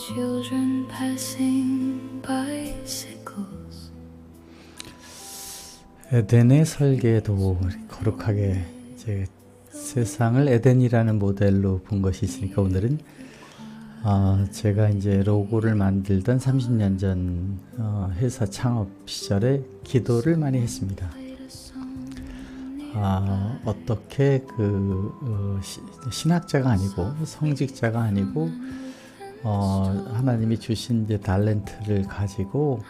children passing bicycles. 에덴의 설계도 거룩하게 이제 세상을 에덴이라는 모델로 본 것이 있으니까 오늘은 제가 이제 로고를 만들던 30년 전 회사 창업 시절에 기도를 많이 했습니다. 어떻게 신학자가 아니고 성직자가 아니고 하나님이 주신 이제 탤런트를 가지고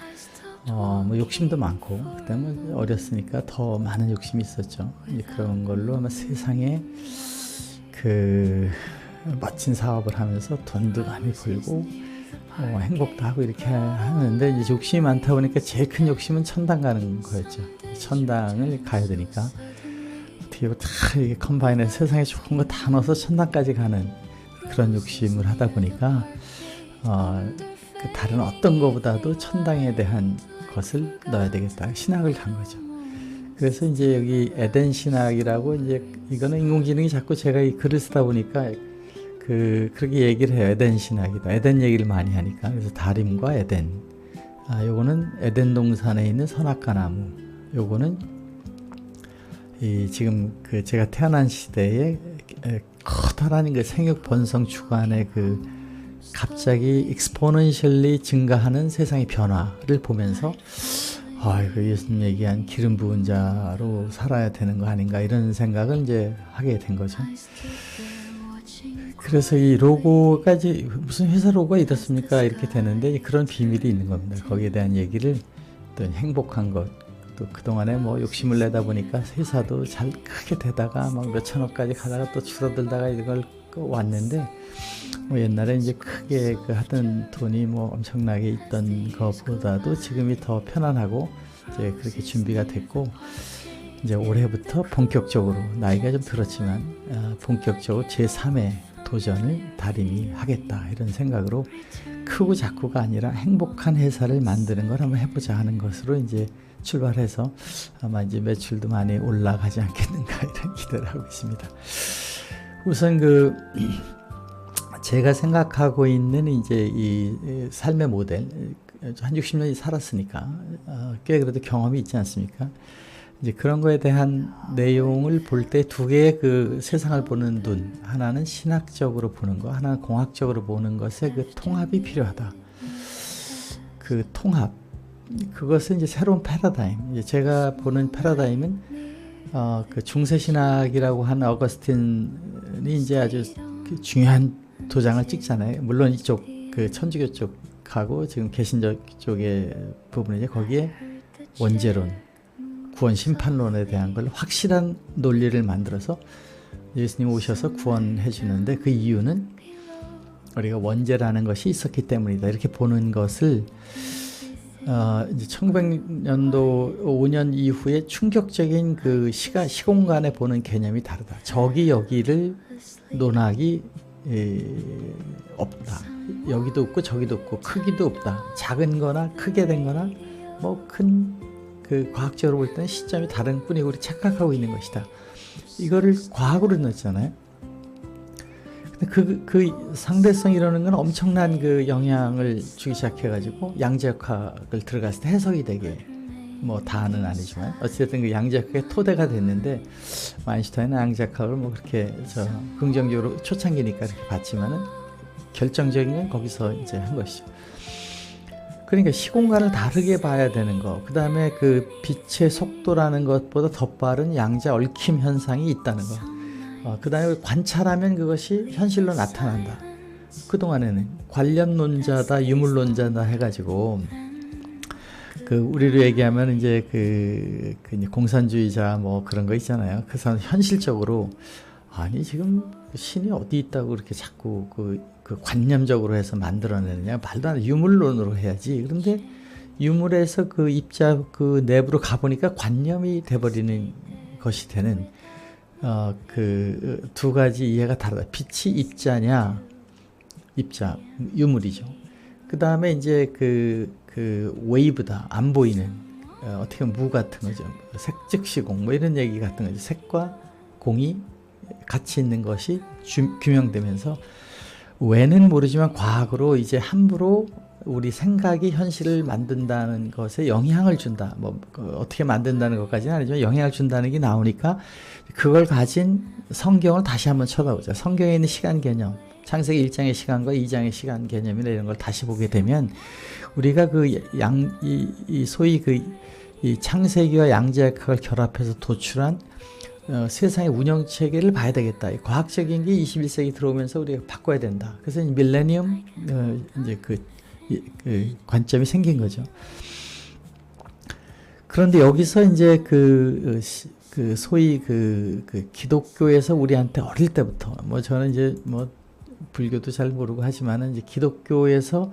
뭐 욕심도 많고 그때 뭐 어렸으니까 더 많은 욕심이 있었죠. 이제 그런 걸로 아마 세상에 그 멋진 사업을 하면서 돈도 많이 벌고 행복도 하고 이렇게 하는데 이제 욕심이 많다 보니까 제일 큰 욕심은 천당 가는 거였죠. 천당을 가야 되니까 어떻게 다 이게 컴바인에 세상에 좋은 거 다 넣어서 천당까지 가는 그런 욕심을 하다 보니까 그 다른 어떤 거보다도 천당에 대한 것을 넣어야 되겠다. 신학을 간 거죠. 그래서 이제 여기 에덴 신학이라고 이제 이거는 인공지능이 자꾸 제가 이 글을 쓰다 보니까 그렇게 얘기를 해요. 에덴 신학이다. 에덴 얘기를 많이 하니까. 그래서 다림과 에덴. 요거는 에덴 동산에 있는 선악과 나무. 요거는 지금 제가 태어난 시대에 커다란 그 생육 번성 주간의 갑자기 익스포넨셜리 증가하는 세상의 변화를 보면서 예수님 얘기한 기름 부은 자로 살아야 되는 거 아닌가 이런 생각을 이제 하게 된 거죠. 그래서 이 로고가 이제 무슨 회사 로고가 이렇습니까? 이렇게 되는데 그런 비밀이 있는 겁니다. 거기에 대한 얘기를 또 행복한 것, 또 그동안에 뭐 욕심을 내다 보니까 회사도 잘 크게 되다가 막 몇천억까지 가다가 또 줄어들다가 이걸 왔는데 뭐 옛날에 이제 크게 하던 돈이 뭐 엄청나게 있던 것보다도 지금이 더 편안하고 이제 그렇게 준비가 됐고 이제 올해부터 본격적으로 나이가 좀 들었지만 본격적으로 제3의 도전을 다림이 하겠다 이런 생각으로 크고 작고가 아니라 행복한 회사를 만드는 걸 한번 해보자 하는 것으로 이제 출발해서 아마 이제 매출도 많이 올라가지 않겠는가 이런 기대를 하고 있습니다. 우선 제가 생각하고 있는 이제 이 삶의 모델 한 60년이 살았으니까 꽤 그래도 경험이 있지 않습니까? 이제 그런 거에 대한 내용을 볼 때 두 개의 세상을 보는 눈, 하나는 신학적으로 보는 거, 하나는 공학적으로 보는 것의 통합이 필요하다. 그 통합, 그것은 이제 새로운 패러다임. 이제 제가 보는 패러다임은 중세 신학이라고 하는 어거스틴이 이제 아주 중요한 도장을 찍잖아요. 물론 이쪽 천주교 쪽하고 지금 개신교 쪽의 부분이죠. 거기에 원죄론, 구원 심판론에 대한 걸 확실한 논리를 만들어서 예수님 오셔서 구원해 주는데 그 이유는 우리가 원죄라는 것이 있었기 때문이다. 이렇게 보는 것을 이제 1900년도 5년 이후에 충격적인 시공간에 보는 개념이 다르다. 저기 여기를 논하기 없다. 여기도 없고 저기도 없고 크기도 없다. 작은 거나 크게 된 거나 뭐 큰 과학적으로 볼 때는 시점이 다른 뿐이고 우리 착각하고 있는 것이다. 이거를 과학으로 넣었잖아요. 근데 그 상대성이라는 건 엄청난 영향을 주기 시작해가지고 양자역학을 들어갔을 때 해석이 되게 뭐 다는 아니지만 어쨌든 양자역학의 토대가 됐는데 아인슈타인은 양자역학을 뭐 그렇게 긍정적으로 초창기니까 이렇게 봤지만은 결정적인 건 거기서 이제 한 것이죠. 그러니까 시공간을 다르게 봐야 되는 거, 그 다음에 빛의 속도라는 것보다 더 빠른 양자 얽힘 현상이 있다는 거, 그 다음에 관찰하면 그것이 현실로 나타난다. 그동안에는 관념론자다, 유물론자다 해가지고, 우리로 얘기하면 이제 이제 공산주의자 뭐 그런 거 있잖아요. 그 사람 현실적으로, 아니, 지금 신이 어디 있다고 그렇게 자꾸 관념적으로 해서 만들어내느냐. 말도 안 돼. 유물론으로 해야지. 그런데 유물에서 입자 내부로 가보니까 관념이 돼버리는 것이 되는 두 가지 이해가 다르다. 빛이 입자냐, 입자, 유물이죠. 그 다음에 이제 웨이브다. 안 보이는, 어떻게 보면 무 같은 거죠. 색즉시공, 뭐 이런 얘기 같은 거죠. 색과 공이 같이 있는 것이 규명되면서 왜는 모르지만 과학으로 이제 함부로 우리 생각이 현실을 만든다는 것에 영향을 준다. 어떻게 만든다는 것까지는 아니지만 영향을 준다는 게 나오니까 그걸 가진 성경을 다시 한번 쳐다보자. 성경에 있는 시간 개념, 창세기 1장의 시간과 2장의 시간 개념이나 이런 걸 다시 보게 되면 우리가 소위 이 창세기와 양자역학을 결합해서 도출한 세상의 운영 체계를 봐야 되겠다. 과학적인 게 21세기 들어오면서 우리가 바꿔야 된다. 그래서 밀레니엄 이제 그 관점이 생긴 거죠. 그런데 여기서 이제 소위 기독교에서 우리한테 어릴 때부터 저는 이제 불교도 잘 모르고 하지만은 이제 기독교에서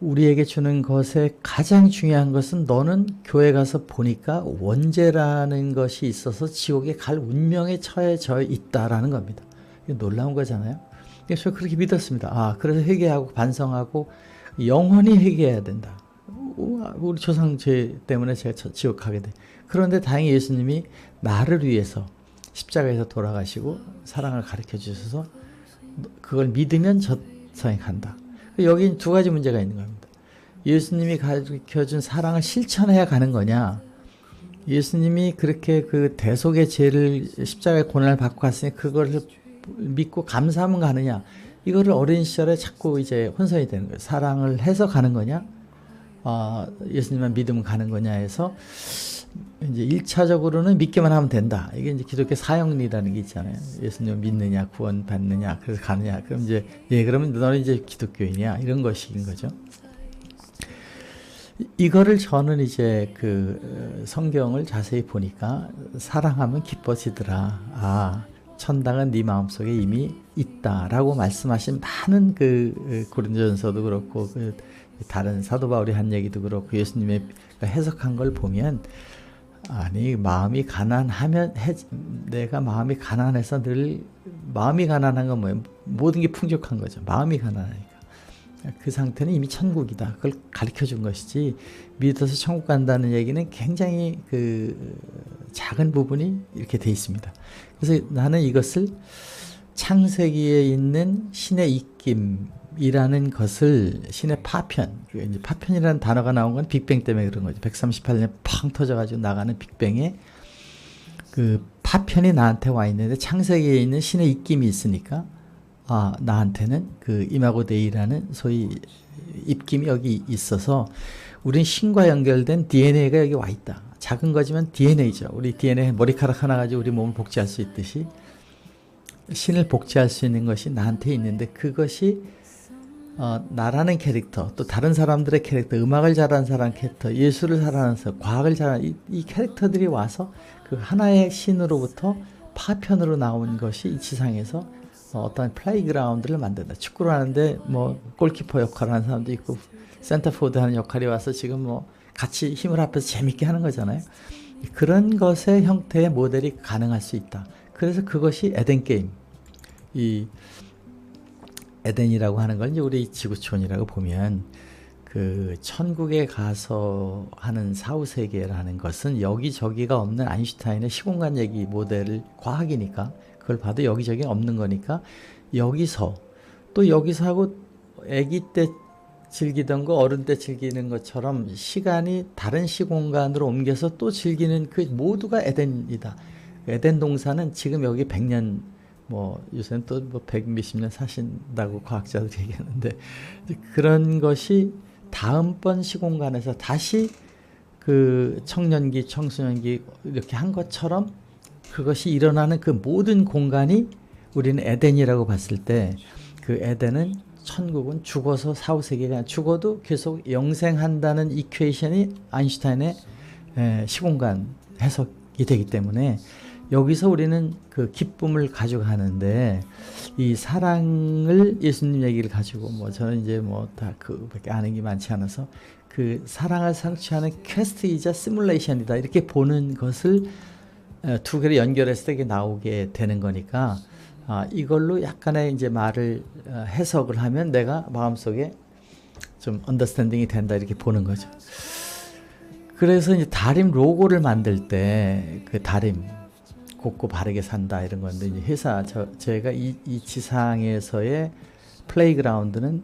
우리에게 주는 것에 가장 중요한 것은 너는 교회 가서 보니까 원죄라는 것이 있어서 지옥에 갈 운명에 처해져 있다라는 겁니다. 이게 놀라운 거잖아요. 그래서 저 그렇게 믿었습니다. 그래서 회개하고 반성하고 영원히 회개해야 된다. 우리 조상죄 때문에 제가 지옥 가게 돼. 그런데 다행히 예수님이 나를 위해서 십자가에서 돌아가시고 사랑을 가르쳐 주셔서 그걸 믿으면 저성에 간다. 여기 두 가지 문제가 있는 겁니다. 예수님이 가르쳐준 사랑을 실천해야 가는 거냐, 예수님이 그렇게 그 대속의 죄를 십자가의 고난을 받고 갔으니 그걸 믿고 감사하면 가느냐, 이거를 어린 시절에 자꾸 이제 혼선이 되는 거예요. 사랑을 해서 가는 거냐, 예수님만 믿으면 가는 거냐 해서 이제 1차적으로는 믿기만 하면 된다. 이게 이제 기독교 사형리라는 게 있잖아요. 예수님 믿느냐, 구원 받느냐, 그래서 가느냐. 그럼 이제 그러면 너는 이제 기독교인이야. 이런 것인 거죠. 이거를 저는 이제 성경을 자세히 보니까 사랑하면 기뻐지더라. 천당은 네 마음속에 이미 있다라고 말씀하신 많은 고린도전서도 그렇고 다른 사도 바울이 한 얘기도 그렇고 예수님의 해석한 걸 보면, 아니 마음이 가난하면 내가 마음이 가난해서 늘 마음이 가난한 건 뭐예요? 모든 게 풍족한 거죠. 마음이 가난하니까 그 상태는 이미 천국이다. 그걸 가르쳐 준 것이지, 믿어서 천국 간다는 얘기는 굉장히 작은 부분이 이렇게 돼 있습니다. 그래서 나는 이것을 창세기에 있는 신의 입김이라는 것을, 신의 파편, 이제 파편이라는 단어가 나온 건 빅뱅 때문에 그런 거죠. 138년에 팡 터져가지고 나가는 빅뱅에 그 파편이 나한테 와 있는데 창세기에 있는 신의 입김이 있으니까 나한테는 그 이마고 데이라는 소위 입김이 여기 있어서 우린 신과 연결된 DNA가 여기 와 있다. 작은 거지만 DNA죠. 우리 DNA 머리카락 하나 가지고 우리 몸을 복제할 수 있듯이 신을 복제할 수 있는 것이 나한테 있는데, 그것이 나라는 캐릭터, 또 다른 사람들의 캐릭터, 음악을 잘하는 사람 캐릭터, 예술을 잘하는 사람, 과학을 잘하는 이 캐릭터들이 와서 그 하나의 신으로부터 파편으로 나온 것이 이 지상에서 어떤 플레이그라운드를 만든다. 축구를 하는데 골키퍼 역할을 하는 사람도 있고 센터포드 하는 역할이 와서 지금 같이 힘을 합해서 재밌게 하는 거잖아요. 그런 것의 형태의 모델이 가능할 수 있다. 그래서 그것이 에덴 게임, 이 에덴이라고 하는 걸 이제 우리 지구촌이라고 보면 그 천국에 가서 하는 사후세계라는 것은 여기저기가 없는 아인슈타인의 시공간 얘기 모델을, 과학이니까 그걸 봐도 여기저기 없는 거니까 여기서 하고 아기 때 즐기던 거 어른 때 즐기는 것처럼 시간이 다른 시공간으로 옮겨서 또 즐기는 그 모두가 에덴이다. 에덴 동산은 지금 여기 100년, 요새는 또 100 몇십 년 사신다고 과학자들이 얘기하는데, 그런 것이 다음번 시공간에서 다시 그 청년기, 청소년기 이렇게 한 것처럼 그것이 일어나는 그 모든 공간이 우리는 에덴이라고 봤을 때, 그 에덴은, 천국은 죽어서 사후세계가 죽어도 계속 영생한다는 이퀘이션이 아인슈타인의 시공간 해석이 되기 때문에 여기서 우리는 그 기쁨을 가져가는데, 이 사랑을, 예수님 얘기를 가지고 저는 이제 다 그밖에 아는 게 많지 않아서 그 사랑을 상취하는 퀘스트이자 시뮬레이션이다, 이렇게 보는 것을 두 개를 연결해서 이게 나오게 되는 거니까, 이걸로 약간의 이제 말을 해석을 하면 내가 마음속에 좀 언더스탠딩이 된다, 이렇게 보는 거죠. 그래서 이제 다림 로고를 만들 때 그 다림 곱고 바르게 산다 이런 건데, 이제 회사 제가 이 지상에서의 플레이그라운드는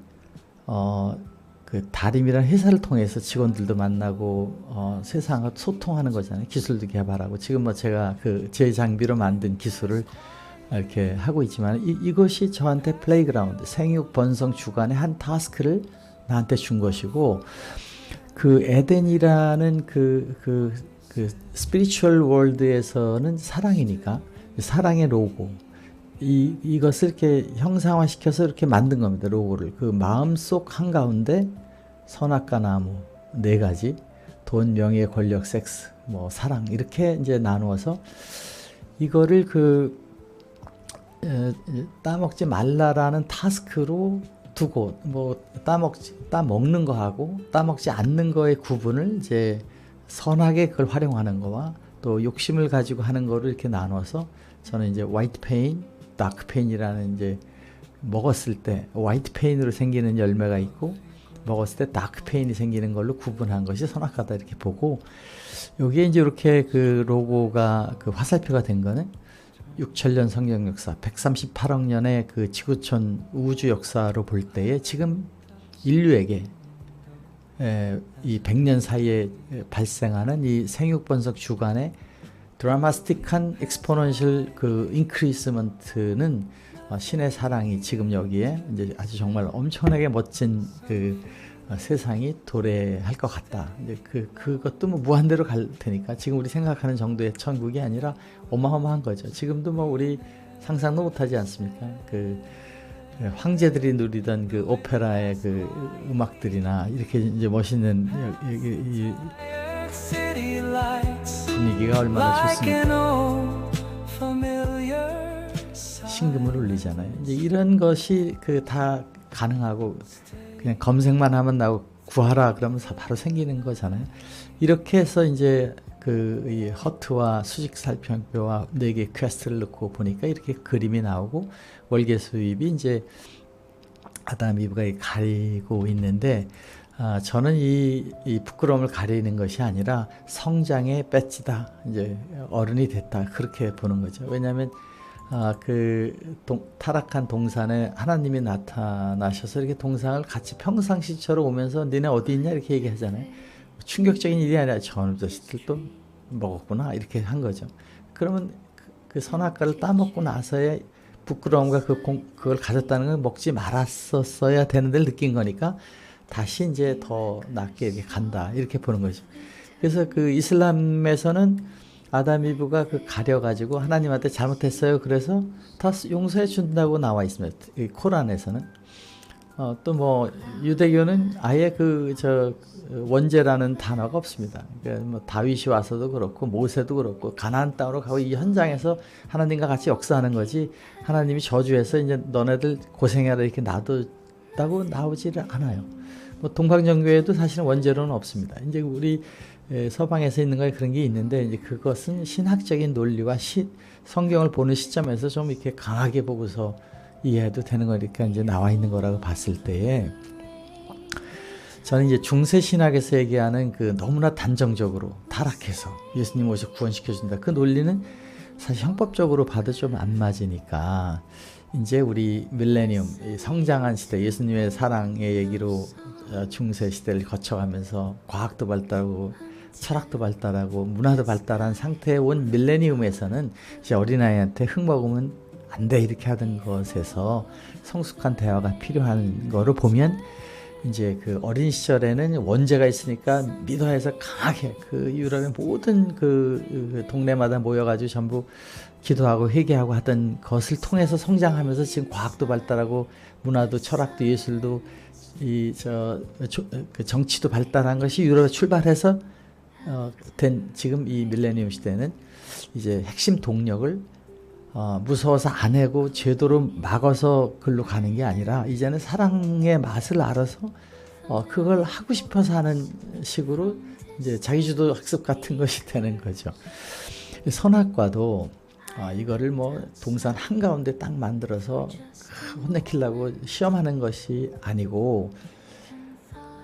그 다림이라는 회사를 통해서 직원들도 만나고 세상과 소통하는 거잖아요. 기술도 개발하고 지금 뭐 제가 그 제 장비로 만든 기술을 이렇게 하고 있지만 이것이 저한테 플레이그라운드, 생육 번성 주간의 한 타스크를 나한테 준 것이고 그 에덴이라는 그 스피리추얼 월드에서는 사랑이니까 사랑의 로고 이것을 이렇게 형상화시켜서 이렇게 만든 겁니다. 로고를 그 마음속 한가운데 선악과 나무 4가지 돈, 명예, 권력, 섹스, 뭐 사랑 이렇게 이제 나누어서 이거를 따먹지 말라라는 타스크로 두고 뭐 따먹는 거하고 따먹지 않는 거의 구분을 이제 선하게 그걸 활용하는 거와 또 욕심을 가지고 하는 거를 이렇게 나눠서 저는 이제 화이트 페인, 다크 페인이라는 이제 먹었을 때 화이트 페인으로 생기는 열매가 있고 먹었을 때 다크 페인이 생기는 걸로 구분한 것이 선악과다 이렇게 보고 여기에 이제 이렇게 그 로고가 그 화살표가 된 거는 6천년 성경 역사, 138억 년의 그 지구촌 우주 역사로 볼 때에 지금 인류에게 이 100년 사이에 발생하는 이 생육번석 주간의 드라마스틱한 엑스포넨셜 그 인크리스먼트는 신의 사랑이 지금 여기에 이제 아주 정말 엄청나게 멋진 그 세상이 도래할 것 같다. 이제 그것도 뭐 무한대로 갈 테니까 지금 우리 생각하는 정도의 천국이 아니라 어마어마한 거죠. 지금도 뭐 우리 상상도 못하지 않습니까? 그 황제들이 누리던 그 오페라의 그 음악들이나 이렇게 이제 멋있는 이 분위기가 얼마나 좋습니까? 신금을 울리잖아요. 이제 이런 것이 그 다 가능하고 그냥 검색만 하면 나오고 구하라 그러면 바로 생기는 거잖아요. 이렇게 해서 이제 이 허트와 수직 살펴표와 4개 퀘스트를 넣고 보니까 이렇게 그림이 나오고 월계 수입이 이제 아담 이브가 가리고 있는데 저는 이 부끄러움을 가리는 것이 아니라 성장의 배지다. 이제 어른이 됐다. 그렇게 보는 거죠. 왜냐하면 타락한 동산에 하나님이 나타나셔서 이렇게 동산을 같이 평상시처럼 오면서 너네 어디 있냐 이렇게 얘기하잖아요. 충격적인 일이 아니라 저놈 자식들도 먹었구나 이렇게 한 거죠. 그러면 그 선악과를 따먹고 나서의 부끄러움과 그걸 가졌다는 걸 먹지 말았었어야 되는 데를 느낀 거니까 다시 이제 더 낮게 이렇게 간다 이렇게 보는 거죠. 그래서 그 이슬람에서는 아담 이브가 가려가지고 하나님한테 잘못했어요. 그래서 다 용서해 준다고 나와 있습니다. 이 코란에서는. 또 뭐 유대교는 아예 원죄라는 단어가 없습니다. 그러니까 뭐 다윗이 와서도 그렇고 모세도 그렇고 가나안 땅으로 가고 이 현장에서 하나님과 같이 역사하는 거지 하나님이 저주해서 이제 너네들 고생해라 이렇게 놔뒀다고 나오지를 않아요. 뭐 동방정교에도 사실은 원죄로는 없습니다. 이제 우리 서방에서 있는 거에 그런 게 있는데 이제 그것은 신학적인 논리와 성경을 보는 시점에서 좀 이렇게 강하게 보고서 이해해도 되는 거니까 이제 나와 있는 거라고 봤을 때에 저는 이제 중세 신학에서 얘기하는 그 너무나 단정적으로 타락해서 예수님 오셔 구원시켜 준다. 그 논리는 사실 형법적으로 봐도 좀 안 맞으니까 이제 우리 밀레니엄 성장한 시대 예수님의 사랑의 얘기로 중세 시대를 거쳐가면서 과학도 발달하고 철학도 발달하고 문화도 발달한 상태에 온 밀레니엄에서는 이제 어린아이한테 흙 먹으면 안 돼 이렇게 하던 것에서 성숙한 대화가 필요한 거를 보면 이제 그 어린 시절에는 원죄가 있으니까 미도에서 강하게 그 유럽의 모든 그 동네마다 모여가지고 전부 기도하고 회개하고 하던 것을 통해서 성장하면서 지금 과학도 발달하고 문화도 철학도 예술도 그 정치도 발달한 것이 유럽에 출발해서 된 지금 이 밀레니엄 시대는 이제 핵심 동력을 무서워서 안 하고 제도로 막아서 글로 가는 게 아니라 이제는 사랑의 맛을 알아서 그걸 하고 싶어서 하는 식으로 이제 자기주도 학습 같은 것이 되는 거죠. 선악과도 이거를 뭐 동산 한가운데 딱 만들어서 혼내키려고 시험하는 것이 아니고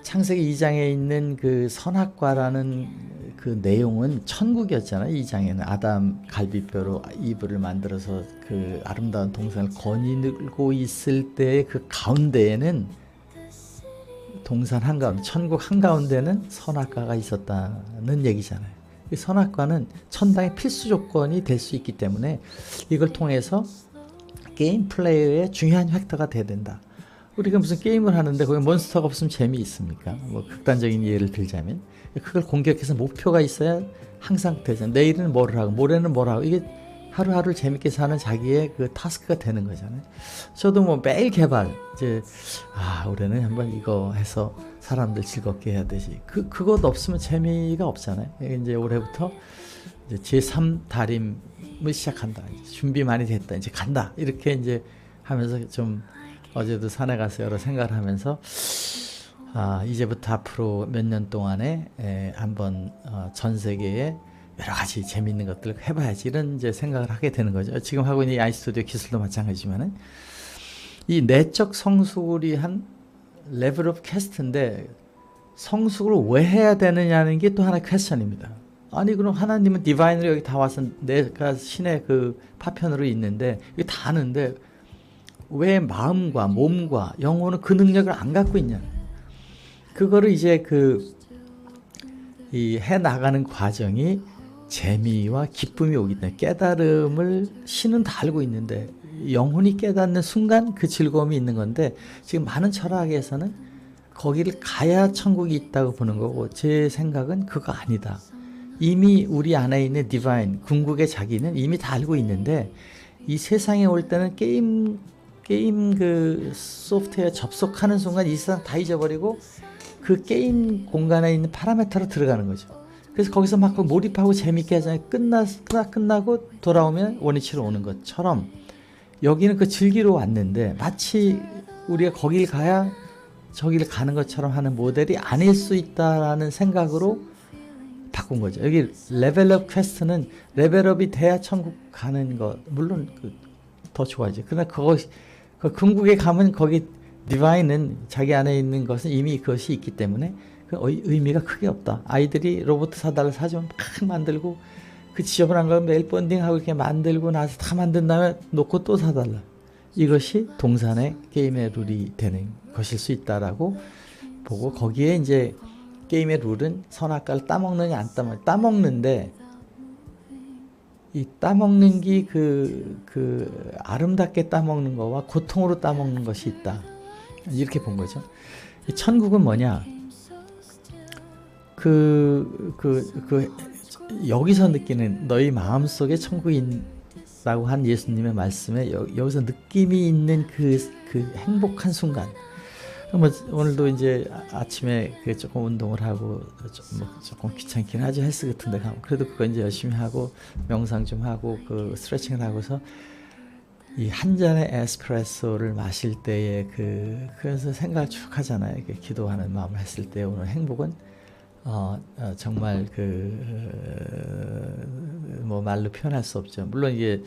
창세기 2장에 있는 그 선악과라는 그 내용은 천국이었잖아요. 2장에는 아담 갈비뼈로 이브를 만들어서 그 아름다운 동산을 거닐고 있을 때의 그 가운데에는 동산 한가운데, 천국 한가운데는 선악과가 있었다는 얘기잖아요. 이 선악과는 천당의 필수 조건이 될 수 있기 때문에 이걸 통해서 게임 플레이어의 중요한 팩터가 돼야 된다. 우리가 무슨 게임을 하는데 거기 몬스터가 없으면 재미있습니까? 뭐 극단적인 예를 들자면 그걸 공격해서 목표가 있어야 항상 되잖아요. 내일은 뭘 하고 모레는 뭘 하고 이게 하루하루를 재밌게 사는 자기의 그 타스크가 되는 거잖아요. 저도 뭐 매일 개발 이제 올해는 한번 이거 해서 사람들 즐겁게 해야 되지. 그것 없으면 재미가 없잖아요. 이제 올해부터 이제 제3 다림을 시작한다. 준비 많이 됐다. 이제 간다. 이렇게 이제 하면서 좀 어제도 산에 가서 여러 생각을 하면서 이제부터 앞으로 몇 년 동안에 한번 전 세계에 여러 가지 재미있는 것들을 해봐야지 이런 이제 생각을 하게 되는 거죠. 지금 하고 있는 이 아이스튜디오 기술도 마찬가지지만은 이 내적 성숙이 한 레벨 오브 퀘스트인데 성숙을 왜 해야 되느냐는 게 또 하나의 퀘스천입니다. 아니 그럼 하나님은 디바인으로 여기 다 와서 내가 신의 그 파편으로 있는데 이게 다 아는데 왜 마음과 몸과 영혼은 그 능력을 안 갖고 있냐? 그거를 이제 이 해 나가는 과정이 재미와 기쁨이 오기 때문에 깨달음을 신은 다 알고 있는데 영혼이 깨닫는 순간 그 즐거움이 있는 건데 지금 많은 철학에서는 거기를 가야 천국이 있다고 보는 거고 제 생각은 그거 아니다. 이미 우리 안에 있는 디바인 궁극의 자기는 이미 다 알고 있는데 이 세상에 올 때는 게임 그 소프트웨어 접속하는 순간 이 세상 다 잊어버리고 그 게임 공간에 있는 파라미터로 들어가는 거죠. 그래서 거기서 막 몰입하고 재밌게 하잖아요. 끝나고 돌아오면 원위치로 오는 것처럼 여기는 그 즐기러 왔는데 마치 우리가 거길 가야 저기를 가는 것처럼 하는 모델이 아닐 수 있다라는 생각으로 바꾼 거죠. 여기 레벨업 퀘스트는 레벨업이 돼야 천국 가는 것 물론 더 좋아지죠. 그러나 그 궁극에 가면 거기 디바인은 자기 안에 있는 것은 이미 그것이 있기 때문에 그 의미가 크게 없다. 아이들이 로봇 사달라 사주면 막 만들고 그 지저분한 걸 매일 본딩하고 이렇게 만들고 나서 다 만든 다음에 놓고 또 사달라. 이것이 동산의 게임의 룰이 되는 것일 수 있다라고 보고 거기에 이제 게임의 룰은 선악과를 따먹느냐 안 따먹느냐 따먹는데 이 따먹는 게 그 아름답게 따먹는 거와 고통으로 따먹는 것이 있다. 이렇게 본 거죠. 이 천국은 뭐냐? 여기서 느끼는 너희 마음속에 천국이 있다고 한 예수님의 말씀에 여기서 느낌이 있는 그 행복한 순간. 뭐 오늘도 이제 아침에 조금 운동을 하고 조금 귀찮긴 하죠. 헬스 같은 데 가고 그래도 그거 이제 열심히 하고 명상 좀 하고 그 스트레칭을 하고서 이 한 잔의 에스프레소를 마실 때의 그래서 생각을 쭉 하잖아요. 기도하는 마음을 했을 때 오늘 행복은 정말 뭐 말로 표현할 수 없죠. 물론 이게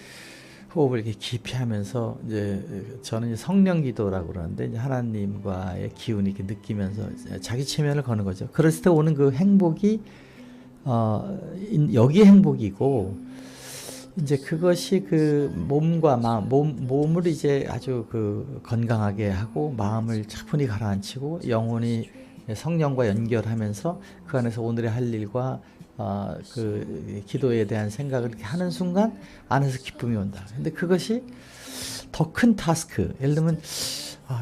호흡을 이렇게 깊이 하면서 이제 저는 이제 성령 기도라고 그러는데 이제 하나님과의 기운이 이렇게 느끼면서 자기 체면을 거는 거죠. 그랬을 때 오는 그 행복이 여기 행복이고 이제 그것이 그 몸과 마음, 몸을 이제 아주 건강하게 하고 마음을 차분히 가라앉히고 영혼이 성령과 연결하면서 그 안에서 오늘의 할 일과 그 기도에 대한 생각을 이렇게 하는 순간 안에서 기쁨이 온다. 근데 그것이 더 큰 타스크. 예를 들면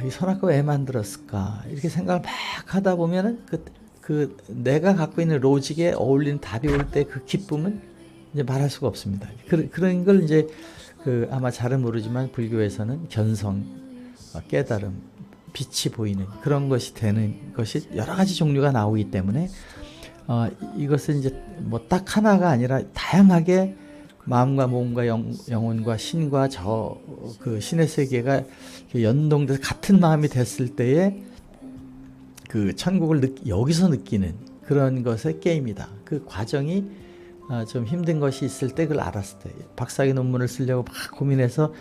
이 선악과 왜 만들었을까? 이렇게 생각을 막 하다 보면은 그 내가 갖고 있는 로직에 어울리는 답이 올 때 그 기쁨은 이제 말할 수가 없습니다. 그런 걸 이제 아마 잘은 모르지만 불교에서는 견성, 깨달음, 빛이 보이는 그런 것이 되는 것이 여러 가지 종류가 나오기 때문에 이것은 이제 뭐 딱 하나가 아니라 다양하게 마음과 몸과 영혼과 신과 그 신의 세계가 연동돼서 같은 마음이 됐을 때에 그 천국을 여기서 느끼는 그런 것의 게임이다. 그 과정이 좀 힘든 것이 있을 때 그걸 알았을 때 박사학위 논문을 쓰려고 막 고민해서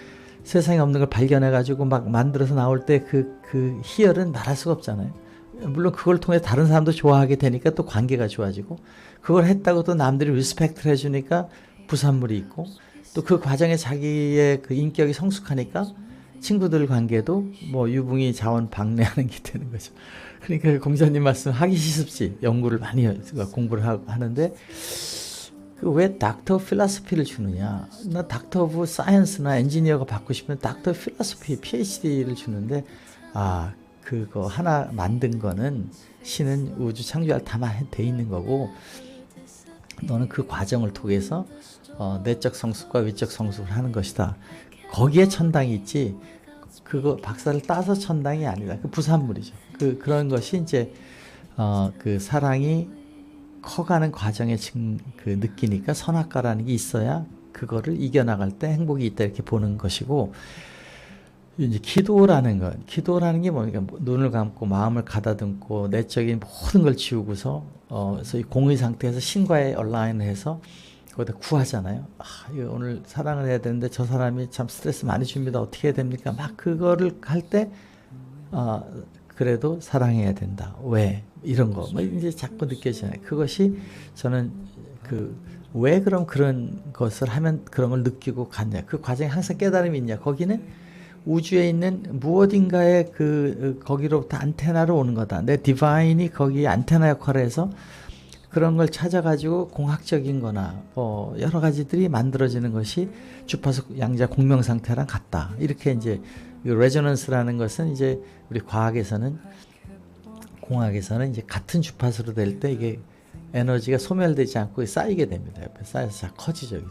세상에 없는 걸 발견해 가지고 막 만들어서 나올 때 그 희열은 말할 수가 없잖아요. 물론 그걸 통해 다른 사람도 좋아하게 되니까 또 관계가 좋아지고, 그걸 했다고 또 남들이 리스펙트를 해주니까 부산물이 있고, 또 그 과정에 자기의 그 인격이 성숙하니까 친구들 관계도 뭐 유붕이 자원 방래하는 게 되는 거죠. 그러니까 공자님 말씀 하기 시습지, 연구를 많이 공부를 하는데, 그 왜 닥터 필라소피를 주느냐. 나 닥터 오브 사이언스나 엔지니어가 받고 싶으면 닥터 필라소피 PhD를 주는데, 그거 하나 만든 거는 신은 우주 창조할 다 돼 있는 거고, 너는 그 과정을 통해서 내적 성숙과 외적 성숙을 하는 것이다. 거기에 천당이 있지, 그거 박사를 따서 천당이 아니다. 그 부산물이죠. 그런 것이 이제 그 사랑이 커가는 과정에 그 느끼니까 선악과라는 게 있어야 그거를 이겨나갈 때 행복이 있다, 이렇게 보는 것이고, 이제 기도라는 게 뭡니까? 눈을 감고 마음을 가다듬고 내적인 모든 걸 지우고서 그래서 이 공의 상태에서 신과의 얼라인을 해서 거기다 구하잖아요. 이거 오늘 사랑을 해야 되는데 저 사람이 참 스트레스 많이 줍니다. 어떻게 해야 됩니까? 막 그거를 할 때 그래도 사랑해야 된다. 왜? 이런 거 뭐 이제 자꾸 느껴지잖아요. 그것이 저는 왜 그럼 그런 것을 하면 그런 걸 느끼고 갔냐. 그 과정에 항상 깨달음이 있냐. 거기는 우주에 있는 무엇인가의 거기로부터 안테나로 오는 거다. 내 디바인이 거기에 안테나 역할을 해서 그런 걸 찾아가지고 공학적인 거나 여러 가지들이 만들어지는 것이 주파수 양자 공명 상태랑 같다. 이렇게 이제 레조넌스라는 것은 이제 우리 과학에서는, 공학에서는 이제 같은 주파수로 될 때 이게 에너지가 소멸되지 않고 쌓이게 됩니다. 옆에 쌓여서 잘 커지죠.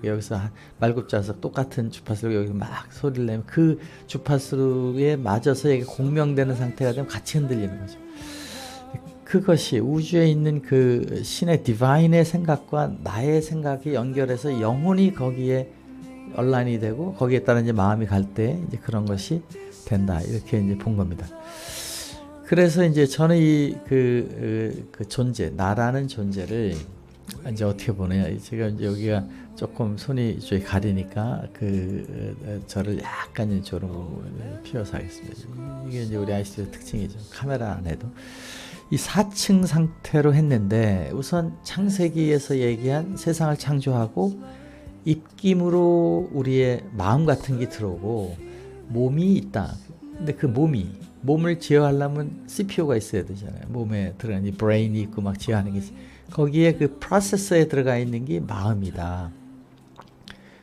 여기서 말굽자석 똑같은 주파수로 여기 막 소리를 내면 그 주파수에 맞아서 이게 공명되는 상태가 되면 같이 흔들리는 거죠. 그것이 우주에 있는 그 신의 디바인의 생각과 나의 생각이 연결해서 영혼이 거기에 얼란이 되고, 거기에 따라 이제 마음이 갈 때 이제 그런 것이 된다. 이렇게 이제 본 겁니다. 그래서 이제 저는 그 존재, 나라는 존재를 이제 어떻게 보느냐. 제가 이제 여기가 조금 손이 이쪽에 가리니까 저를 약간 이쪽으로 피워서 하겠습니다. 이게 이제 우리 ICT의 특징이죠. 카메라 안에도. 이 4층 상태로 했는데, 우선 창세기에서 얘기한 세상을 창조하고 입김으로 우리의 마음 같은 게 들어오고 몸이 있다. 근데 그 몸을 제어하려면 CPU가 있어야 되잖아요. 몸에 들어가는 이 브레인이 있고 막 제어하는 게, 거기에 그 프로세서에 들어가 있는 게 마음이다.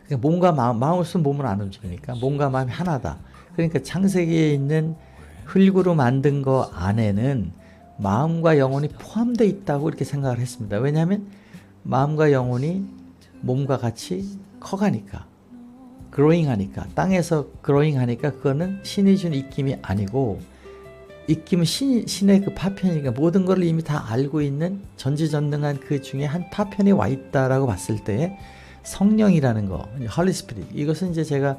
그러니까 몸과 마음을 쓰면 몸은 안 움직이니까 몸과 마음이 하나다. 그러니까 창세기에 있는 흙으로 만든 거 안에는 마음과 영혼이 포함되어 있다고 이렇게 생각을 했습니다. 왜냐하면 마음과 영혼이 몸과 같이 커가니까, 그로잉 하니까, 땅에서 그로잉 하니까, 그거는 신이 준 입김이 아니고, 입김은 신의 그 파편이니까 모든 걸 이미 다 알고 있는 전지전능한 그 중에 한 파편이 와 있다라고 봤을 때, 성령이라는 거, 홀리 스피릿, 이것은 이제 제가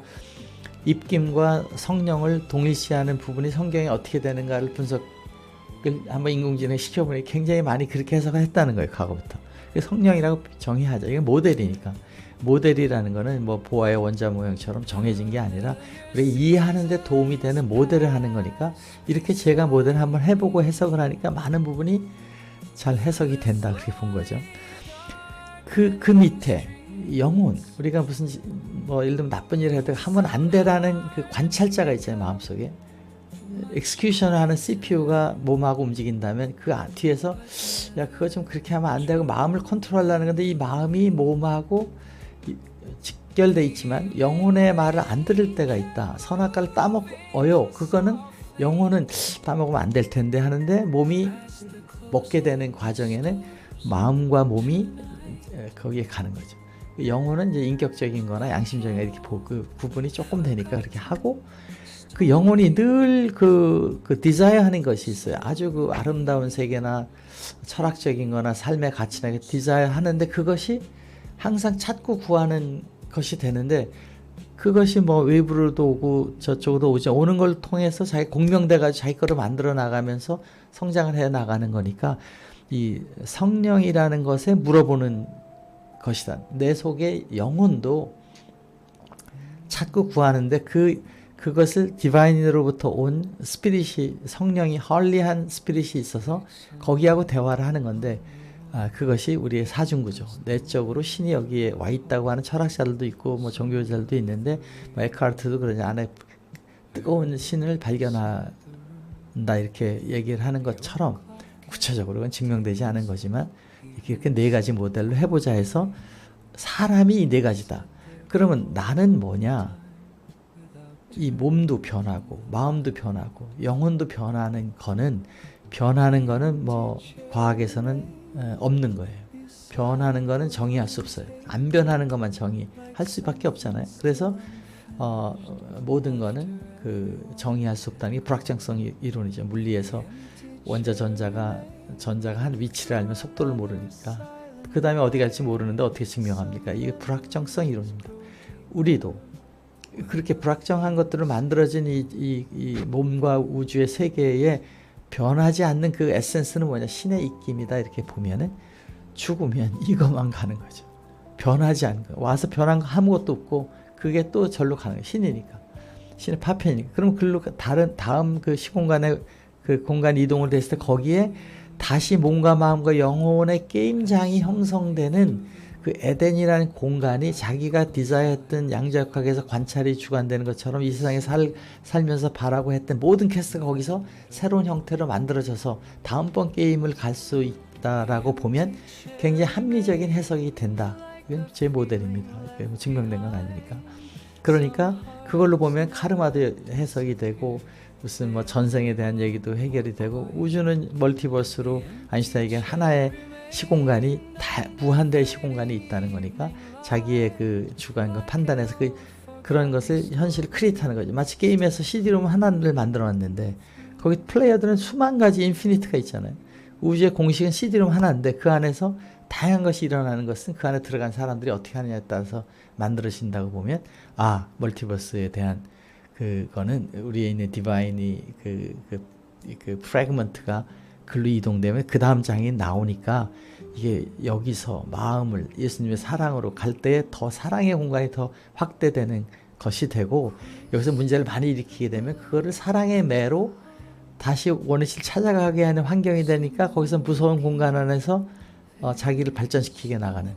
입김과 성령을 동일시하는 부분이 성경에 어떻게 되는가를 분석을 한번 인공지능에 시켜보니 굉장히 많이 그렇게 해석을 했다는 거예요. 과거부터. 성령이라고 정의하자. 이게 모델이니까. 모델이라는 거는 뭐 보아의 원자 모형처럼 정해진 게 아니라 우리 이해하는 데 도움이 되는 모델을 하는 거니까, 이렇게 제가 모델을 한번 해보고 해석을 하니까 많은 부분이 잘 해석이 된다, 그렇게 본 거죠. 그 밑에 영혼, 우리가 무슨 뭐 예를 들면 나쁜 일을 해도 하면 안 되라는 그 관찰자가 있잖아요. 마음속에 엑스큐션을 하는 CPU가 몸하고 움직인다면 그 뒤에서 야 그거 좀 그렇게 하면 안 되고 마음을 컨트롤하려는 건데, 이 마음이 몸하고 직결돼 있지만 영혼의 말을 안 들을 때가 있다. 선악과를 따먹어요. 그거는 영혼은 따먹으면 안 될 텐데 하는데, 몸이 먹게 되는 과정에는 마음과 몸이 거기에 가는 거죠. 영혼은 이제 인격적인 거나 양심적인 거 이렇게 그 구분이 조금 되니까 그렇게 하고, 그 영혼이 늘 그 디자이어 하는 것이 있어요. 아주 그 아름다운 세계나 철학적인 거나 삶의 가치나 디자이어 하는데, 그것이 항상 찾고 구하는 것이 되는데, 그것이 뭐 외부로도 오고 저쪽으로 오지, 오는 걸 통해서 자기 공명돼가지고 자기 거를 만들어 나가면서 성장을 해 나가는 거니까, 이 성령이라는 것에 물어보는 것이다. 내 속의 영혼도 찾고 구하는데, 그 그것을 디바인으로부터 온 스피릿이, 성령이 헐리한 스피릿이 있어서 거기하고 대화를 하는 건데, 그것이 우리의 사중구조, 내적으로 신이 여기에 와 있다고 하는 철학자들도 있고 뭐 종교자들도 있는데, 뭐 에카르트도 그러냐, 안에 뜨거운 신을 발견한다 이렇게 얘기를 하는 것처럼, 구체적으로는 증명되지 않은 거지만 이렇게 네 가지 모델로 해보자 해서 사람이 이 네 가지다. 그러면 나는 뭐냐? 이 몸도 변하고 마음도 변하고 영혼도 변하는 거는 뭐 과학에서는 없는 거예요. 변하는 거는 정의할 수 없어요. 안 변하는 것만 정의할 수밖에 없잖아요. 그래서 모든 거는 그 정의할 수 없다는 게 불확정성 이론이죠. 물리에서 원자 전자가 한 위치를 알면 속도를 모르니까 그 다음에 어디 갈지 모르는데 어떻게 증명합니까? 이게 불확정성 이론입니다. 우리도 그렇게 불확정한 것들을 만들어진 이 몸과 우주의 세계에 변하지 않는 그 에센스는 뭐냐? 신의 입김이다 이렇게 보면은 죽으면 이것만 가는 거죠. 변하지 않는 거. 와서 변한 거 아무것도 없고 그게 또 절로 가는 거예요. 신이니까. 신의 파편이니까. 그럼 글로 다음 그 시공간에 그 공간 이동을 했을 때 거기에 다시 몸과 마음과 영혼의 게임장이 형성되는 그 에덴이라는 공간이 자기가 디자이어했던 양자역학에서 관찰이 주관되는 것처럼 이 세상에 살면서 바라고 했던 모든 캐스트가 거기서 새로운 형태로 만들어져서 다음번 게임을 갈 수 있다라고 보면 굉장히 합리적인 해석이 된다. 이건 제 모델입니다. 증명된 건 아니니까. 그러니까 그걸로 보면 카르마도 해석이 되고 무슨 뭐 전생에 대한 얘기도 해결이 되고 우주는 멀티버스로 아인슈타인에게는 하나의 시공간이 무한대의 시공간이 있다는 거니까 자기의 그 주관과 판단에서 그런 것을 현실을 크리에이트하는 거죠. 마치 게임에서 CD롬 하나를 만들어놨는데 거기 플레이어들은 수만 가지 인피니트가 있잖아요. 우주의 공식은 CD롬 하나인데 그 안에서 다양한 것이 일어나는 것은 그 안에 들어간 사람들이 어떻게 하느냐에 따라서 만들어진다고 보면 멀티버스에 대한 그거는 우리에 있는 디바인이 그 프래그먼트가 글로 이동되면 그 다음 장이 나오니까 이게 여기서 마음을 예수님의 사랑으로 갈 때에 더 사랑의 공간이 더 확대되는 것이 되고 여기서 문제를 많이 일으키게 되면 그거를 사랑의 매로 다시 원위치를 찾아가게 하는 환경이 되니까 거기서 무서운 공간 안에서 자기를 발전시키게 나가는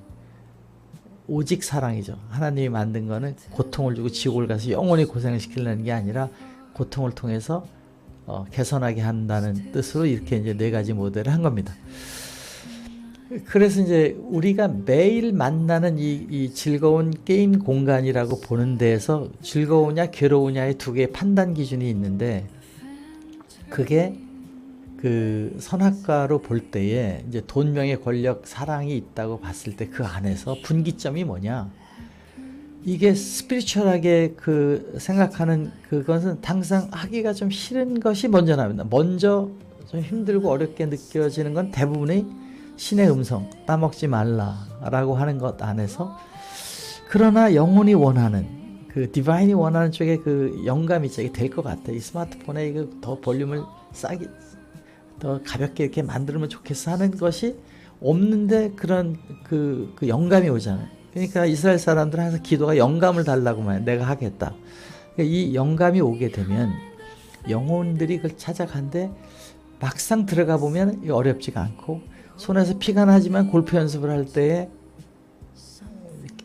오직 사랑이죠. 하나님이 만든 거는 고통을 주고 지옥을 가서 영원히 고생을 시키려는 게 아니라 고통을 통해서 개선하게 한다는 뜻으로 이렇게 이제 네 가지 모델을 한 겁니다. 그래서 이제 우리가 매일 만나는 이 즐거운 게임 공간이라고 보는 데에서 즐거우냐 괴로우냐의 두 개의 판단 기준이 있는데 그게 그 선악과로 볼 때에 이제 돈, 명예, 권력, 사랑이 있다고 봤을 때 그 안에서 분기점이 뭐냐? 이게 스피리추얼하게 그 생각하는 그것은 항상 하기가 좀 싫은 것이 먼저 나옵니다. 먼저 좀 힘들고 어렵게 느껴지는 건 대부분의 신의 음성, 따먹지 말라라고 하는 것 안에서 그러나 영혼이 원하는 그 디바인이 원하는 쪽에 그 영감이 있죠. 이게 될 것 같아. 이 스마트폰에 이거 더 볼륨을 싸게 더 가볍게 이렇게 만들면 좋겠어 하는 것이 없는데 그런 그 영감이 오잖아요. 그러니까 이스라엘 사람들은 항상 기도가 영감을 달라고만 해요. 내가 하겠다. 그러니까 이 영감이 오게 되면 영혼들이 그걸 찾아간데 막상 들어가 보면 어렵지가 않고 손에서 피가 나지만 골프 연습을 할 때에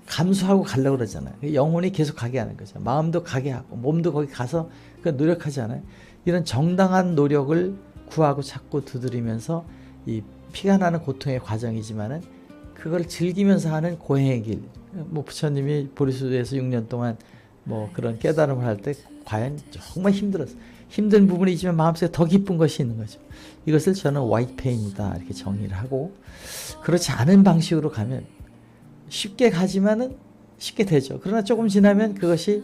감수하고 가려고 그러잖아요. 영혼이 계속 가게 하는 거죠. 마음도 가게 하고 몸도 거기 가서 노력하잖아요. 이런 정당한 노력을 구하고 찾고 두드리면서 이 피가 나는 고통의 과정이지만은 그걸 즐기면서 하는 고행의 길. 뭐 부처님이 보리수도에서 6년 동안 뭐 그런 깨달음을 할 때 과연 정말 힘들었어요. 힘든 부분이지만 마음속에 더 기쁜 것이 있는 거죠. 이것을 저는 화이트 페인이다 이렇게 정의를 하고 그렇지 않은 방식으로 가면 쉽게 가지만은 쉽게 되죠. 그러나 조금 지나면 그것이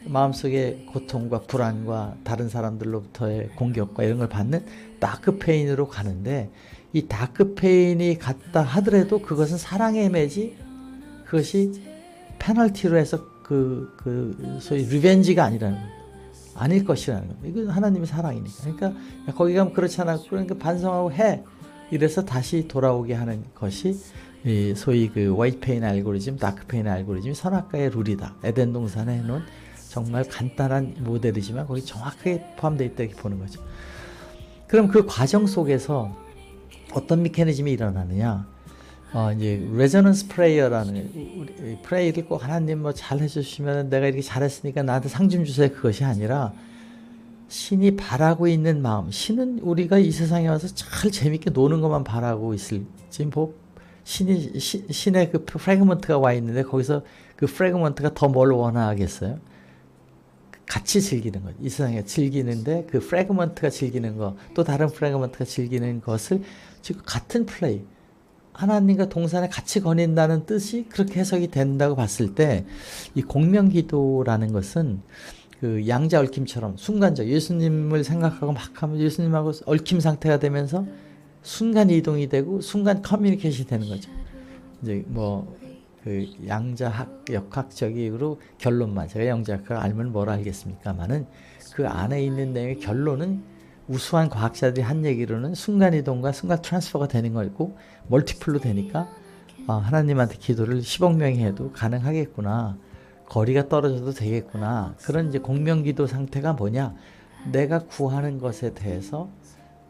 마음속에 고통과 불안과 다른 사람들로부터의 공격과 이런 걸 받는 다크 페인으로 가는데 이 다크 페인이 갔다 하더라도 그것은 사랑의 매지 그것이 페널티로 해서 소위 리벤지가 아닐 것이라는 겁니다. 이건 하나님의 사랑이니까. 그러니까 거기 가면 그렇지 않아. 그러니까 반성하고 해. 이래서 다시 돌아오게 하는 것이 소위 그 화이트 페인 알고리즘, 다크 페인 알고리즘이 선악과의 룰이다. 에덴 동산에 해놓은 정말 간단한 모델이지만 거기 정확하게 포함되어 있다 이렇게 보는 거죠. 그럼 그 과정 속에서 어떤 메커니즘이 일어나느냐? 이제 레저넌스 프레이어라는 프레이를 꼭 하나님 뭐 잘 해주시면 내가 이렇게 잘했으니까 나한테 상 좀 주세요. 그것이 아니라 신이 바라고 있는 마음. 신은 우리가 이 세상에 와서 잘 재밌게 노는 것만 바라고 있을지 뭐 신의 그 프래그먼트가 와 있는데 거기서 그 프래그먼트가 더 뭘 원하겠어요? 같이 즐기는 것. 이 세상에 즐기는데 그 프래그먼트가 즐기는 것, 또 다른 프래그먼트가 즐기는 것을 지금 같은 플레이, 하나님과 동산에 같이 거닌다는 뜻이 그렇게 해석이 된다고 봤을 때 이 공명기도라는 것은 그 양자 얽힘처럼 순간적 예수님을 생각하고 막 하면 예수님하고 얽힘 상태가 되면서 순간 이동이 되고 순간 커뮤니케이션이 되는 거죠. 이제 뭐 그 양자학 역학적으로 결론만 제가 양자학을 알면 뭘 알겠습니까만은 그 안에 있는 내용의 결론은 우수한 과학자들이 한 얘기로는 순간 이동과 순간 트랜스퍼가 되는 거고 멀티플로 되니까 하나님한테 기도를 10억 명이 해도 가능하겠구나. 거리가 떨어져도 되겠구나. 그런 이제 공명기도 상태가 뭐냐? 내가 구하는 것에 대해서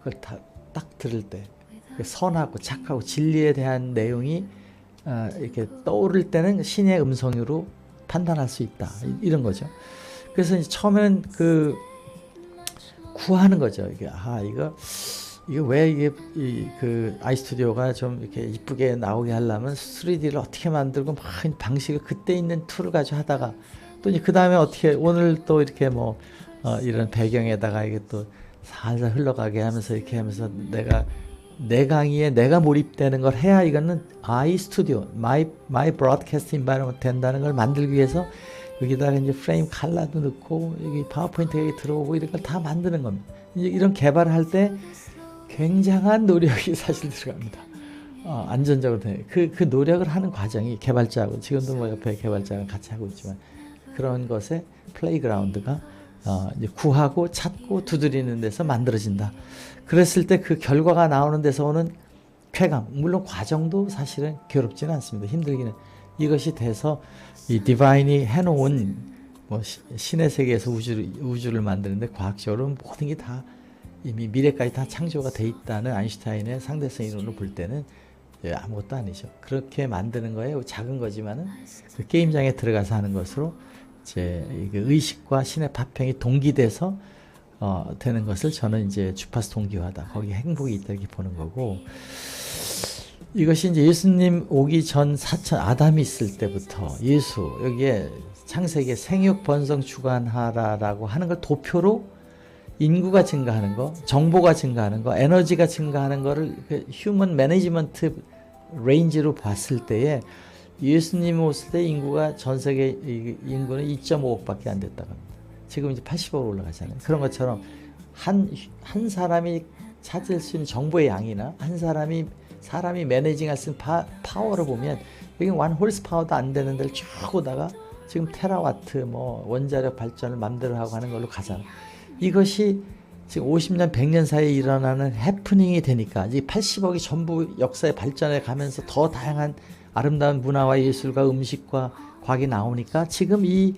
그걸 딱 들을 때 선하고 착하고 진리에 대한 내용이 이렇게 떠오를 때는 신의 음성으로 판단할 수 있다. 이런 거죠. 그래서 이제 처음에는 그 구하는 거죠. 이게 이거 왜 이게 그 아이스튜디오가 좀 이렇게 이쁘게 나오게 하려면 3D를 어떻게 만들고 막 방식을 그때 있는 툴을 가지고 하다가 또 이제 그 다음에 어떻게 오늘 또 이렇게 뭐 이런 배경에다가 이게 또 살살 흘러가게 하면서 이렇게 하면서 내 강의에 내가 몰입되는 걸 해야 이거는 아이스튜디오, my broadcast environment 된다는 걸 만들기 위해서 여기다가 이제 프레임 칼라도 넣고 여기 파워포인트가 여기 들어오고 이런 걸 다 만드는 겁니다. 이제 이런 개발을 할 때 굉장한 노력이 사실 들어갑니다. 안전적으로 그 노력을 하는 과정이 개발자하고 지금도 뭐 옆에 개발자가 같이 하고 있지만 그런 것의 플레이그라운드가 이제 구하고 찾고 두드리는 데서 만들어진다. 그랬을 때 그 결과가 나오는 데서 오는 쾌감, 물론 과정도 사실은 괴롭지는 않습니다. 힘들기는. 이것이 돼서 이 디바인이 해놓은 뭐 신의 세계에서 우주를 만드는데 과학적으로 모든 게 다 이미 미래까지 다 창조가 돼 있다는 아인슈타인의 상대성 이론을 볼 때는 아무것도 아니죠. 그렇게 만드는 거에 작은 거지만은 그 게임장에 들어가서 하는 것으로 이제 의식과 신의 파평이 동기돼서 되는 것을 저는 이제 주파수 동기화다. 거기에 행복이 있다 이렇게 보는 거고 이것이 이제 예수님 오기 전 사천 아담이 있을 때부터 예수 여기에 창세기에 생육 번성 주관하라라고 하는 걸 도표로 인구가 증가하는 거, 정보가 증가하는 거, 에너지가 증가하는 거를 휴먼 매니지먼트 레인지로 봤을 때에 예수님 오실 때 인구가 전 세계 인구는 2.5억밖에 안 됐다고 합니다. 지금 이제 80억으로 올라가잖아요. 그런 것처럼 한 사람이 찾을 수 있는 정보의 양이나 한 사람이 매니징할 수 있는 파워를 보면 여기 1 홀스 파워도 안 되는 데를 쭉 오다가 지금 테라와트 뭐 원자력 발전을 맘대로 하고 하는 걸로 가잖아. 이것이 지금 50년, 100년 사이에 일어나는 해프닝이 되니까 이 80억이 전부 역사의 발전에 가면서 더 다양한 아름다운 문화와 예술과 음식과 과학이 나오니까 지금 이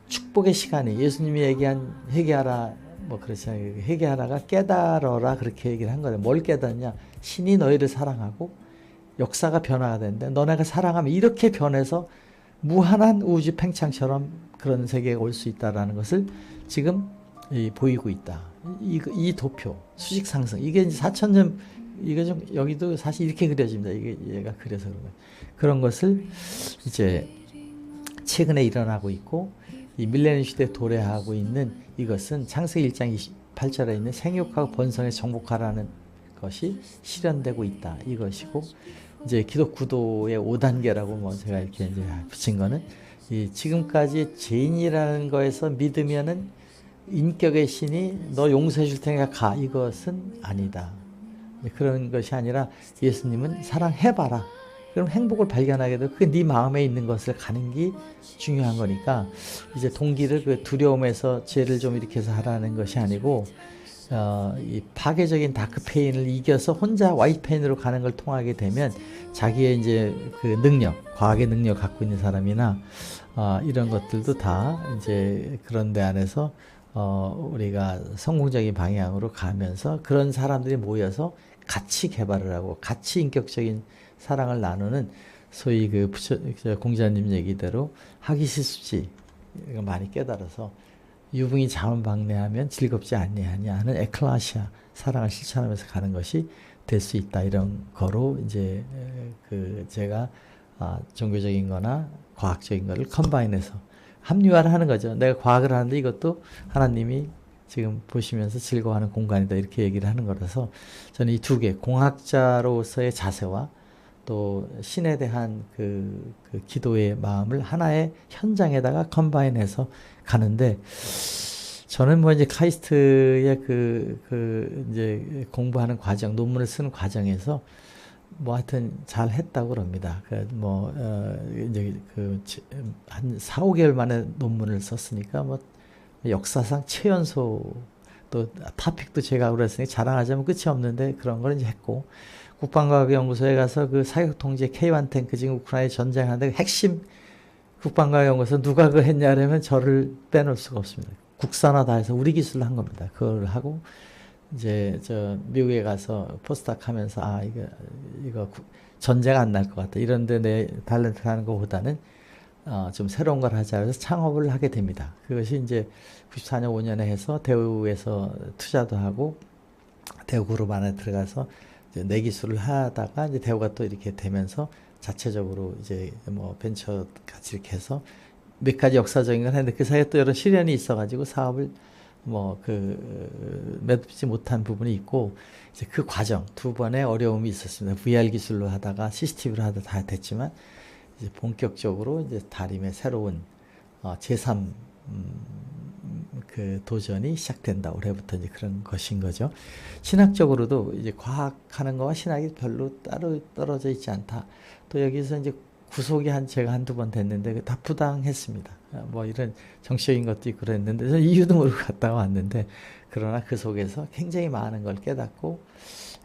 축복의 시간이 예수님이 얘기한 회개하라 뭐 그렇잖아요. 회개하라가 깨달아라 그렇게 얘기를 한 거예요. 뭘 깨닫냐? 신이 너희를 사랑하고 역사가 변화가 되는데 너네가 사랑하면 이렇게 변해서 무한한 우주 팽창처럼 그런 세계가 올 수 있다라는 것을 지금 보이고 있다. 이 도표 수직 상승 이게 이제 4,000년 이게 좀 여기도 사실 이렇게 그려집니다. 이게 얘가 그려서 그런 것을 이제 최근에 일어나고 있고 이 밀레니엄 시대에 도래하고 있는 이것은 창세기 1장 28절에 있는 생육하고 번성에 정복하라는 것이 실현되고 있다. 이것이고 이제 기독 구도의 5단계라고 뭐 제가 이렇게 이제 붙인 거는 이 지금까지 죄인이라는 거에서 믿으면은 인격의 신이 너 용서해 줄 테니까 가. 이것은 아니다. 그런 것이 아니라 예수님은 사랑해봐라. 그럼 행복을 발견하게 되고 그게 네 마음에 있는 것을 가는 게 중요한 거니까 이제 동기를 그 두려움에서 죄를 좀 이렇게 해서 하라는 것이 아니고 이 파괴적인 다크 페인을 이겨서 혼자 화이트 페인으로 가는 걸 통하게 되면 자기의 이제 그 능력, 과학의 능력 갖고 있는 사람이나 이런 것들도 다 이제 그런 데 안에서 우리가 성공적인 방향으로 가면서 그런 사람들이 모여서 같이 개발을 하고 같이 인격적인 사랑을 나누는 소위 그 공자님 얘기대로 하기 싫지 이거 많이 깨달아서 유붕이 자원방래하면 즐겁지 않냐하냐 하는 에클라시아 사랑을 실천하면서 가는 것이 될 수 있다 이런 거로 이제 그 제가 종교적인 거나 과학적인 거를 컴바인해서 합리화를 하는 거죠. 내가 과학을 하는데 이것도 하나님이 지금 보시면서 즐거워하는 공간이다 이렇게 얘기를 하는 거라서 저는 이 두 개 공학자로서의 자세와 또 신에 대한 그 기도의 마음을 하나의 현장에다가 컴바인해서 가는데 저는 뭐 이제 카이스트의 이제 공부하는 과정, 논문을 쓰는 과정에서 뭐 하여튼 잘 했다고 그럽니다. 이제 한 4, 5개월 만에 논문을 썼으니까 뭐 역사상 최연소 또 토픽도 제가 그랬으니 자랑하자면 끝이 없는데 그런 걸 이제 했고 국방과학연구소에 가서 그 사격통제 K1 탱크 지금 우크라이나 전쟁하는데 핵심 국방과학연구소 누가 그거 했냐 그러면 저를 빼놓을 수가 없습니다. 국산화 다 해서 우리 기술로 한 겁니다. 그걸 하고 이제 저 미국에 가서 포스닥 하면서 이거 전쟁 안 날 것 같다. 이런데 내 탤런트 하는 것보다는 좀 새로운 걸 하자 해서 창업을 하게 됩니다. 그것이 이제 94년 5년에 해서 대우에서 투자도 하고 대우 그룹 안에 들어가서 이제 내 기술을 하다가 이제 대우가 또 이렇게 되면서 자체적으로 이제 뭐 벤처 같이 이렇게 해서 몇 가지 역사적인 걸 했는데 그 사이에 또 여러 시련이 있어가지고 사업을 매듭지 못한 부분이 있고 이제 그 과정 두 번의 어려움이 있었습니다. VR 기술로 하다가 CCTV로 하다 다 됐지만 이제 본격적으로 이제 다림의 새로운 제3 그 도전이 시작된다. 올해부터 이제 그런 것인 거죠. 신학적으로도 이제 과학하는 거와 신학이 별로 따로 떨어져 있지 않다. 또 여기서 이제 구속이 제가 한두 번 됐는데 다 부당했습니다. 뭐 이런 정치적인 것도 있고 그랬는데 저는 이유도 모르고 갔다 왔는데 그러나 그 속에서 굉장히 많은 걸 깨닫고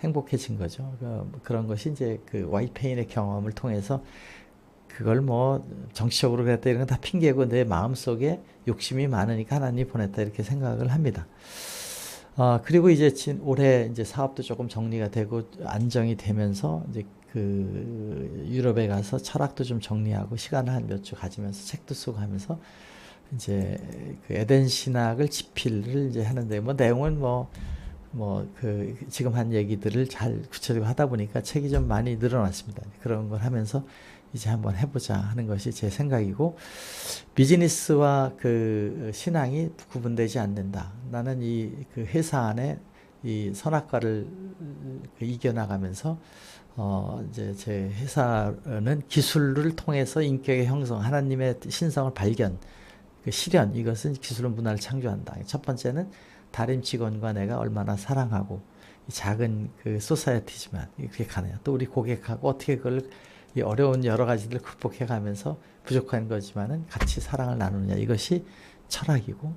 행복해진 거죠. 그런 것이 이제 그 와이페인의 경험을 통해서 그걸 뭐 정치적으로 그랬다 이런 건 다 핑계고 내 마음속에 욕심이 많으니까 하나님이 보냈다 이렇게 생각을 합니다. 그리고 이제 올해 이제 사업도 조금 정리가 되고 안정이 되면서 이제 그 유럽에 가서 철학도 좀 정리하고 시간을 한 몇 주 가지면서 책도 쓰고 하면서 이제 그 에덴 신학을 집필을 이제 하는데 뭐 내용은 그 지금 한 얘기들을 잘 구체적으로 하다 보니까 책이 좀 많이 늘어났습니다. 그런 걸 하면서 이제 한번 해보자 하는 것이 제 생각이고 비즈니스와 그 신앙이 구분되지 않는다. 나는 그 회사 안에 이 선악과를 이겨나가면서 이제 제 회사는 기술을 통해서 인격의 형성, 하나님의 신성을 발견, 그 실현, 이것은 기술은 문화를 창조한다. 첫 번째는 다림 직원과 내가 얼마나 사랑하고 이 작은 그 소사이어티지만 이렇게 가느냐. 또 우리 고객하고 어떻게 그걸 이 어려운 여러 가지들을 극복해 가면서 부족한 거지만은 같이 사랑을 나누느냐. 이것이 철학이고,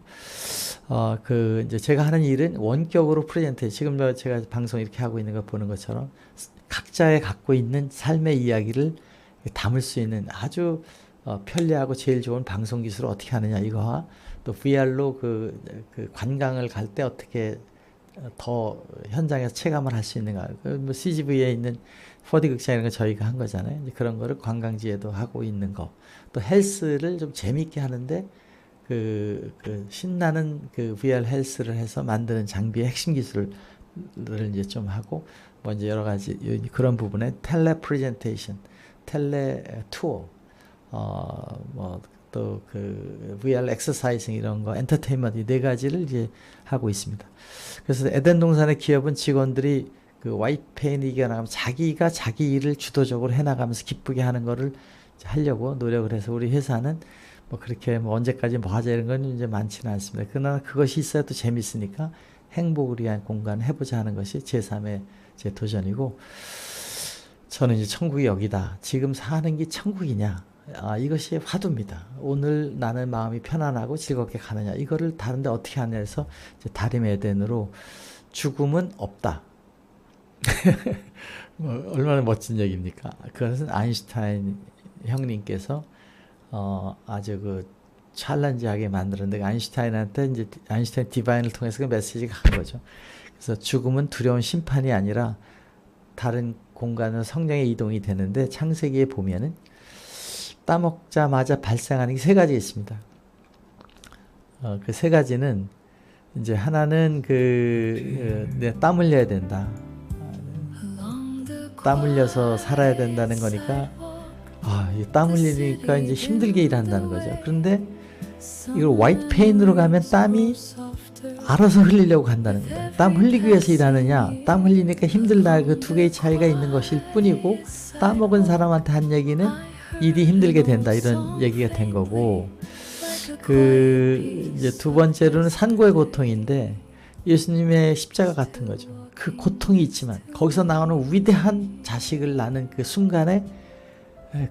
이제 제가 하는 일은 원격으로 프레젠테이션, 지금 제가 방송 이렇게 하고 있는 거 보는 것처럼 각자의 갖고 있는 삶의 이야기를 담을 수 있는 아주 편리하고 제일 좋은 방송 기술을 어떻게 하느냐 이거와 또 VR로 그 관광을 갈 때 어떻게 더 현장에서 체감을 할 수 있는가. 뭐 CGV에 있는 4D 극장 이런 거 저희가 한 거잖아요. 이제 그런 거를 관광지에도 하고 있는 거. 또 헬스를 좀 재밌게 하는데 그 신나는 그 VR 헬스를 해서 만드는 장비의 핵심 기술을 이제 좀 하고 뭐 이제 여러 가지 그런 부분에 텔레 프레젠테이션, 텔레 투어, 또 그 VR 엑서사이징 이런 거, 엔터테인먼트 이 네 가지를 이제 하고 있습니다. 그래서 에덴 동산의 기업은 직원들이 그 와이페인이 이겨나가면 자기가 자기 일을 주도적으로 해나가면서 기쁘게 하는 거를 하려고 노력을 해서 우리 회사는 뭐 그렇게 뭐 언제까지 뭐 하자 이런 건 이제 많지는 않습니다. 그러나 그것이 있어야 또 재밌으니까 행복을 위한 공간을 해보자 하는 것이 제3의 제 도전이고 저는 이제 천국이 여기다. 지금 사는 게 천국이냐? 이것이 화두입니다. 오늘 나는 마음이 편안하고 즐겁게 가느냐. 이거를 다른데 어떻게 하냐 해서 이제 다림 에덴으로 죽음은 없다. 얼마나 멋진 얘기입니까? 그것은 아인슈타인 형님께서 아주 그 찰렌지하게 만들었는데 아인슈타인한테 이제 아인슈타인 디바인을 통해서 그 메시지가 간 거죠. 그래서 죽음은 두려운 심판이 아니라 다른 공간으로 성령의 이동이 되는데 창세기에 보면은 따먹자마자 발생하는 게 세 가지 있습니다. 그 세 가지는 이제 하나는 내 땀 흘려야 된다. 땀 흘려서 살아야 된다는 거니까 이 땀 흘리니까 이제 힘들게 일한다는 거죠. 그런데 이걸 화이트 페인으로 가면 땀이 알아서 흘리려고 한다는 거예요. 땀 흘리기 위해서 일하느냐, 땀 흘리니까 힘들다, 그 두 개의 차이가 있는 것일 뿐이고, 따먹은 사람한테 한 얘기는 일이 힘들게 된다, 이런 얘기가 된 거고, 이제 두 번째로는 산고의 고통인데, 예수님의 십자가 같은 거죠. 그 고통이 있지만, 거기서 나오는 위대한 자식을 낳는 그 순간에,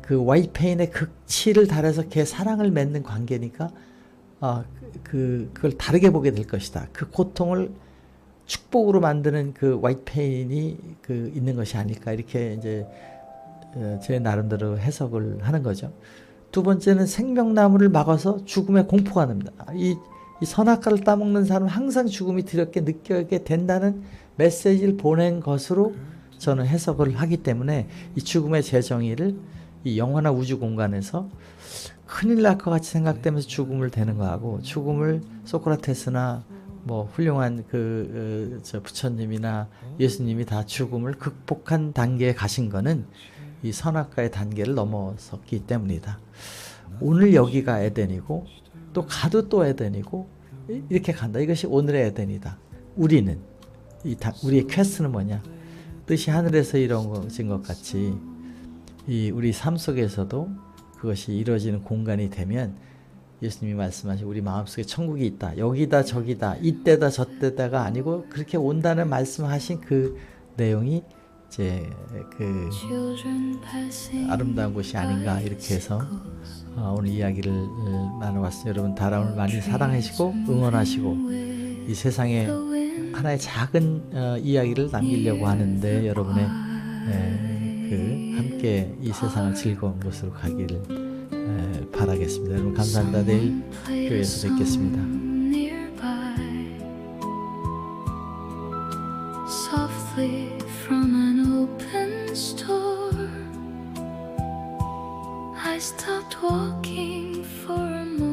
그 와이페인의 극치를 달해서 걔 사랑을 맺는 관계니까, 그걸 다르게 보게 될 것이다. 그 고통을 축복으로 만드는 그 화이트 페인이 있는 것이 아닐까. 이렇게 이제 제 나름대로 해석을 하는 거죠. 두 번째는 생명나무를 막아서 죽음의 공포가 납니다. 이 선악과를 따먹는 사람은 항상 죽음이 두렵게 느끼게 된다는 메시지를 보낸 것으로 저는 해석을 하기 때문에 이 죽음의 재정의를 이 영화나 우주 공간에서 큰일 날 것 같이 생각되면서 죽음을 대는 거하고, 죽음을 소크라테스나 뭐 훌륭한 부처님이나 예수님이 다 죽음을 극복한 단계에 가신 거는 이 선악과의 단계를 넘어섰기 때문이다. 오늘 여기가 에덴이고 또 가도 또 에덴이고 이렇게 간다. 이것이 오늘의 에덴이다. 우리는 우리의 퀘스트는 뭐냐? 뜻이 하늘에서 이루어진 것 같이 우리 삶 속에서도 그것이 이루어지는 공간이 되면 예수님이 말씀하신 우리 마음속에 천국이 있다. 여기다 저기다 이때다 저때다가 아니고 그렇게 온다는 말씀하신 그 내용이 이제 아름다운 곳이 아닌가 이렇게 해서 오늘 이야기를 나눠봤습니다. 여러분 다라움을 많이 사랑하시고 응원하시고 이 세상에 하나의 작은 이야기를 남기려고 하는데 여러분의 함께 이 세상을 즐거운 곳으로 가기를 바라겠습니다. 여러분 감사합니다. 내일 교회에서 뵙겠습니다. Softly from an open store, I stopped walking for a moment.